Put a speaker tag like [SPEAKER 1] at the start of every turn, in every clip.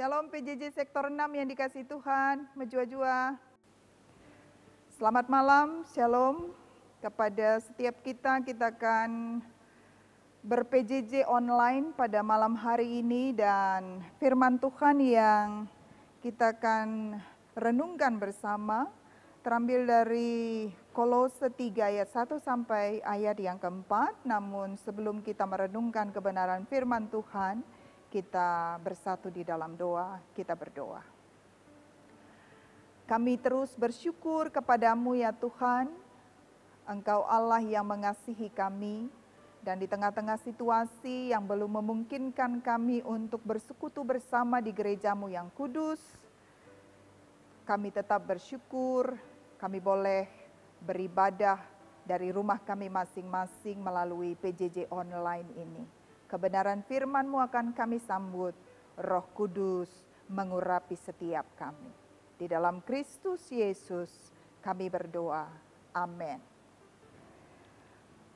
[SPEAKER 1] Shalom PJJ Sektor 6 yang dikasih Tuhan, menjua-jua. Selamat malam, shalom kepada setiap kita. Kita akan ber-PJJ online pada malam hari ini dan firman Tuhan yang kita akan renungkan bersama terambil dari Kolose 3 ayat 1 sampai ayat yang keempat. Namun sebelum kita merenungkan kebenaran firman Tuhan, kita bersatu di dalam doa, kita berdoa. Kami terus bersyukur kepadamu ya Tuhan, Engkau Allah yang mengasihi kami, dan di tengah-tengah situasi yang belum memungkinkan kami untuk bersekutu bersama di gerejamu yang kudus, kami tetap bersyukur, kami boleh beribadah dari rumah kami masing-masing melalui PJJ online ini. Kebenaran firman-Mu akan kami sambut, Roh Kudus mengurapi setiap kami. Di dalam Kristus Yesus kami berdoa. Amin.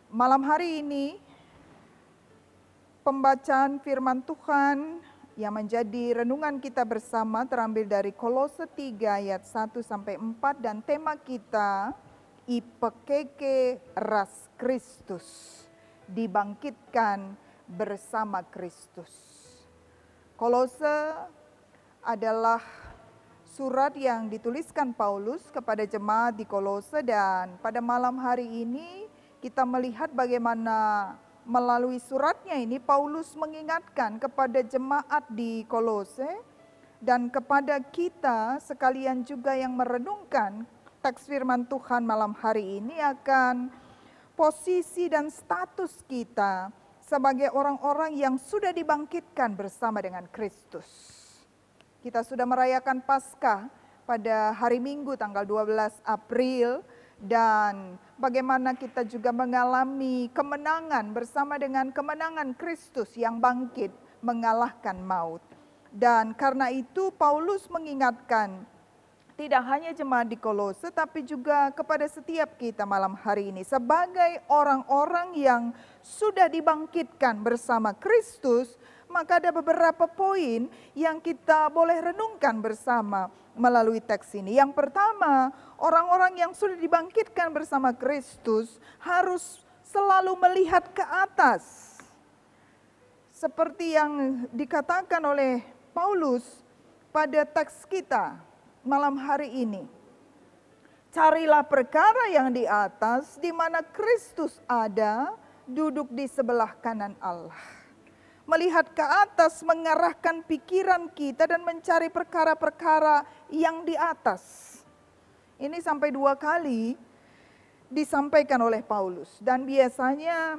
[SPEAKER 1] Malam hari ini pembacaan firman Tuhan yang menjadi renungan kita bersama terambil dari Kolose 3 ayat 1 sampai 4 dan tema kita Ipekeke ras Kristus, dibangkitkan bersama Kristus. Kolose adalah surat yang dituliskan Paulus kepada jemaat di Kolose, dan pada malam hari ini kita melihat bagaimana melalui suratnya ini Paulus mengingatkan kepada jemaat di Kolose dan kepada kita sekalian juga yang merenungkan teks firman Tuhan malam hari ini akan posisi dan status kita sebagai orang-orang yang sudah dibangkitkan bersama dengan Kristus. Kita sudah merayakan Paskah pada hari Minggu tanggal 12 April dan bagaimana kita juga mengalami kemenangan bersama dengan kemenangan Kristus yang bangkit mengalahkan maut. Dan karena itu Paulus mengingatkan tidak hanya jemaat di Kolose tapi juga kepada setiap kita malam hari ini sebagai orang-orang yang sudah dibangkitkan bersama Kristus. Maka ada beberapa poin yang kita boleh renungkan bersama melalui teks ini. Yang pertama, orang-orang yang sudah dibangkitkan bersama Kristus harus selalu melihat ke atas. Seperti yang dikatakan oleh Paulus pada teks kita malam hari ini. Carilah perkara yang di atas, di mana Kristus ada, duduk di sebelah kanan Allah. Melihat ke atas, mengarahkan pikiran kita dan mencari perkara-perkara yang di atas. Ini sampai 2 kali disampaikan oleh Paulus. Dan biasanya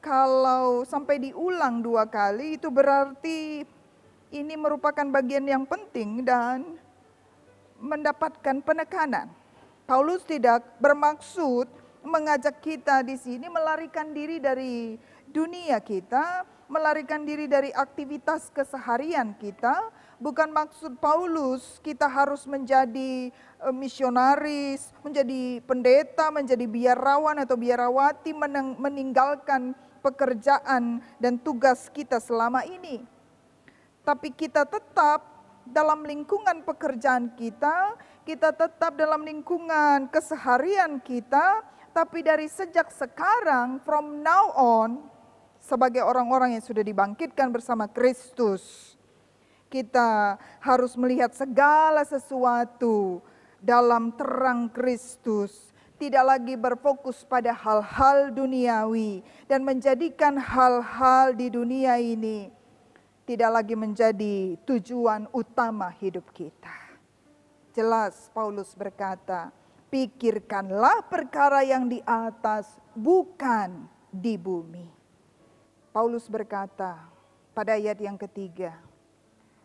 [SPEAKER 1] kalau sampai diulang 2 kali itu berarti ini merupakan bagian yang penting dan mendapatkan penekanan. Paulus tidak bermaksud mengajak kita di sini melarikan diri dari dunia kita, melarikan diri dari aktivitas keseharian kita. Bukan maksud Paulus kita harus menjadi misionaris, menjadi pendeta, menjadi biarawan atau biarawati, meninggalkan pekerjaan dan tugas kita selama ini. Tapi kita tetap dalam lingkungan pekerjaan kita tetap dalam lingkungan keseharian kita, tapi dari sejak sekarang, from now on, sebagai orang-orang yang sudah dibangkitkan bersama Kristus, kita harus melihat segala sesuatu dalam terang Kristus. Tidak lagi berfokus pada hal-hal duniawi dan menjadikan hal-hal di dunia ini tidak lagi menjadi tujuan utama hidup kita. Jelas Paulus berkata, pikirkanlah perkara yang di atas, bukan di bumi. Paulus berkata pada ayat yang ketiga,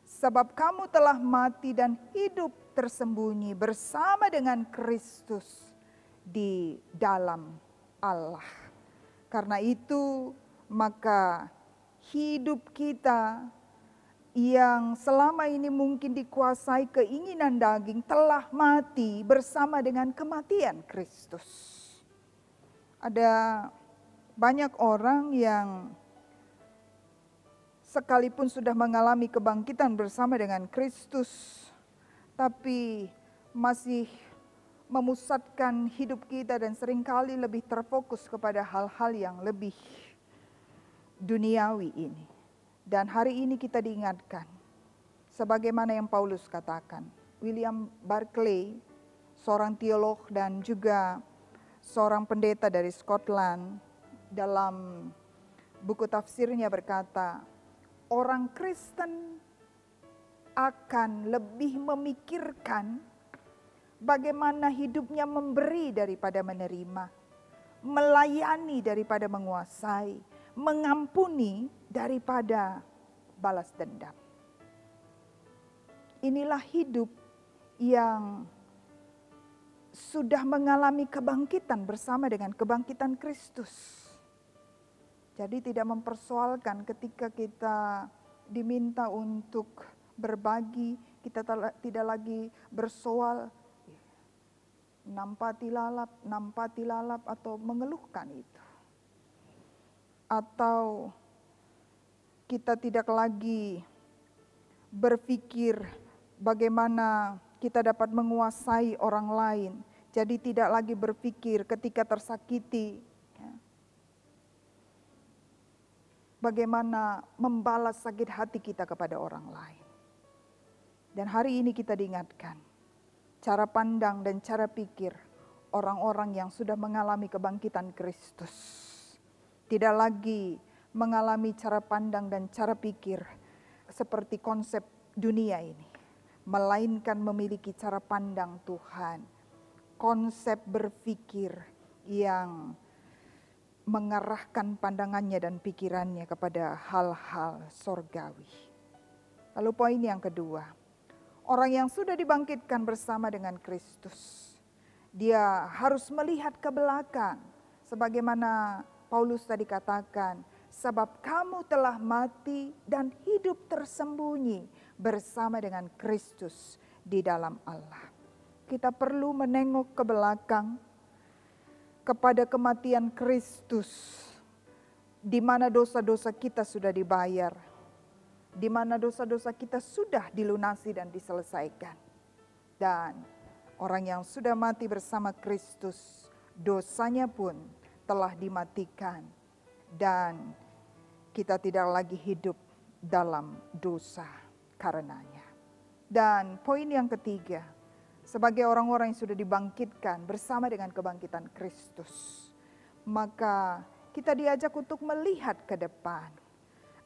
[SPEAKER 1] sebab kamu telah mati dan hidup tersembunyi bersama dengan Kristus di dalam Allah. Karena itu maka hidup kita yang selama ini mungkin dikuasai keinginan daging telah mati bersama dengan kematian Kristus. Ada banyak orang yang sekalipun sudah mengalami kebangkitan bersama dengan Kristus, tapi masih memusatkan hidup kita dan seringkali lebih terfokus kepada hal-hal yang lebih duniawi ini. Dan hari ini kita diingatkan, sebagaimana yang Paulus katakan, William Barclay, seorang teolog dan juga seorang pendeta dari Scotland, dalam buku tafsirnya berkata, orang Kristen akan lebih memikirkan bagaimana hidupnya memberi daripada menerima, melayani daripada menguasai, mengampuni daripada balas dendam. Inilah hidup yang sudah mengalami kebangkitan bersama dengan kebangkitan Kristus. Jadi tidak mempersoalkan ketika kita diminta untuk berbagi, kita tidak lagi bersoal nampati lalap atau mengeluhkan itu. Atau kita tidak lagi berpikir bagaimana kita dapat menguasai orang lain. Jadi tidak lagi berpikir ketika tersakiti, bagaimana membalas sakit hati kita kepada orang lain. Dan hari ini kita diingatkan, cara pandang dan cara pikir orang-orang yang sudah mengalami kebangkitan Kristus. Tidak lagi mengalami cara pandang dan cara pikir seperti konsep dunia ini, melainkan memiliki cara pandang Tuhan, konsep berpikir yang mengarahkan pandangannya dan pikirannya kepada hal-hal sorgawi. Lalu poin yang kedua, orang yang sudah dibangkitkan bersama dengan Kristus, dia harus melihat ke belakang, sebagaimana Paulus tadi katakan, sebab kamu telah mati dan hidup tersembunyi bersama dengan Kristus di dalam Allah. Kita perlu menengok ke belakang kepada kematian Kristus, di mana dosa-dosa kita sudah dibayar, di mana dosa-dosa kita sudah dilunasi dan diselesaikan. Dan orang yang sudah mati bersama Kristus, dosanya pun telah dimatikan dan kita tidak lagi hidup dalam dosa karenanya. Dan poin yang ketiga, sebagai orang-orang yang sudah dibangkitkan bersama dengan kebangkitan Kristus, maka kita diajak untuk melihat ke depan.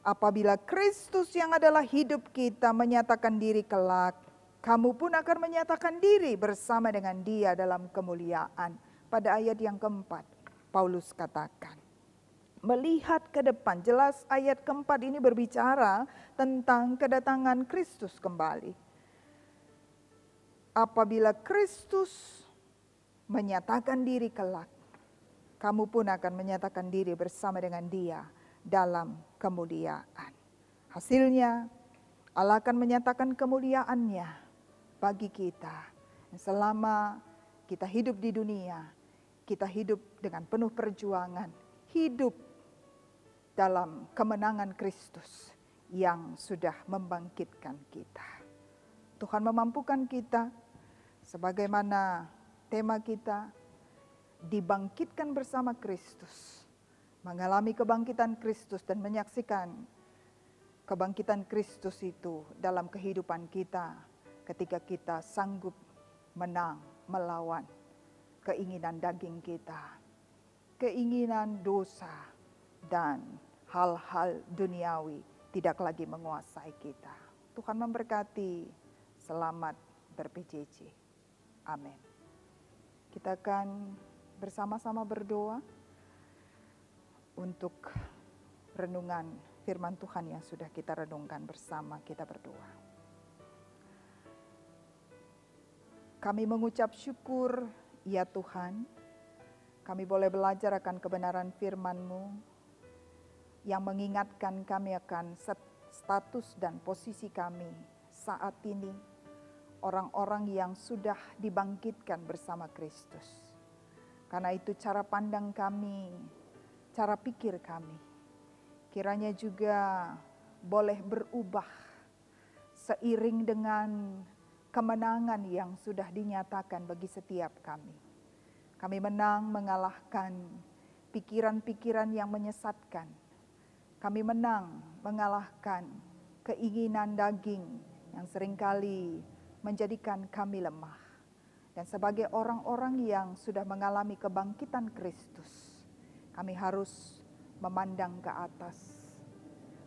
[SPEAKER 1] Apabila Kristus yang adalah hidup kita menyatakan diri kelak, kamu pun akan menyatakan diri bersama dengan Dia dalam kemuliaan. Pada ayat yang keempat, Paulus katakan, melihat ke depan. Jelas ayat keempat ini berbicara tentang kedatangan Kristus kembali. Apabila Kristus menyatakan diri kelak, kamu pun akan menyatakan diri bersama dengan Dia dalam kemuliaan. Hasilnya, Allah akan menyatakan kemuliaan-Nya bagi kita. Selama kita hidup di dunia, kita hidup dengan penuh perjuangan, hidup dalam kemenangan Kristus yang sudah membangkitkan kita. Tuhan memampukan kita, sebagaimana tema kita, dibangkitkan bersama Kristus, mengalami kebangkitan Kristus dan menyaksikan kebangkitan Kristus itu dalam kehidupan kita ketika kita sanggup menang melawan keinginan daging kita, keinginan dosa, dan hal-hal duniawi tidak lagi menguasai kita. Tuhan memberkati. Selamat ber-PJJ. Amin. Kita akan bersama-sama berdoa untuk renungan firman Tuhan yang sudah kita renungkan bersama. Kita berdoa. Kami mengucap syukur, ya Tuhan, kami boleh belajar akan kebenaran firman-Mu yang mengingatkan kami akan status dan posisi kami saat ini, orang-orang yang sudah dibangkitkan bersama Kristus. Karena itu cara pandang kami, cara pikir kami, kiranya juga boleh berubah seiring dengan kemenangan yang sudah dinyatakan bagi setiap kami. Kami menang mengalahkan pikiran-pikiran yang menyesatkan. Kami menang mengalahkan keinginan daging yang seringkali menjadikan kami lemah. Dan sebagai orang-orang yang sudah mengalami kebangkitan Kristus, kami harus memandang ke atas,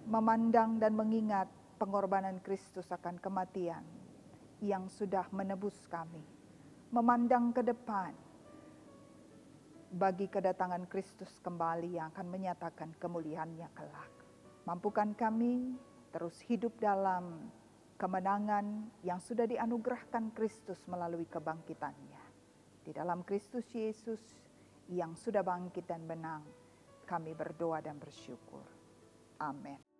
[SPEAKER 1] memandang dan mengingat pengorbanan Kristus akan kematian yang sudah menebus kami, memandang ke depan bagi kedatangan Kristus kembali yang akan menyatakan kemuliaannya kelak. Mampukan kami terus hidup dalam kemenangan yang sudah dianugerahkan Kristus melalui kebangkitannya. Di dalam Kristus Yesus yang sudah bangkit dan menang, kami berdoa dan bersyukur. Amin.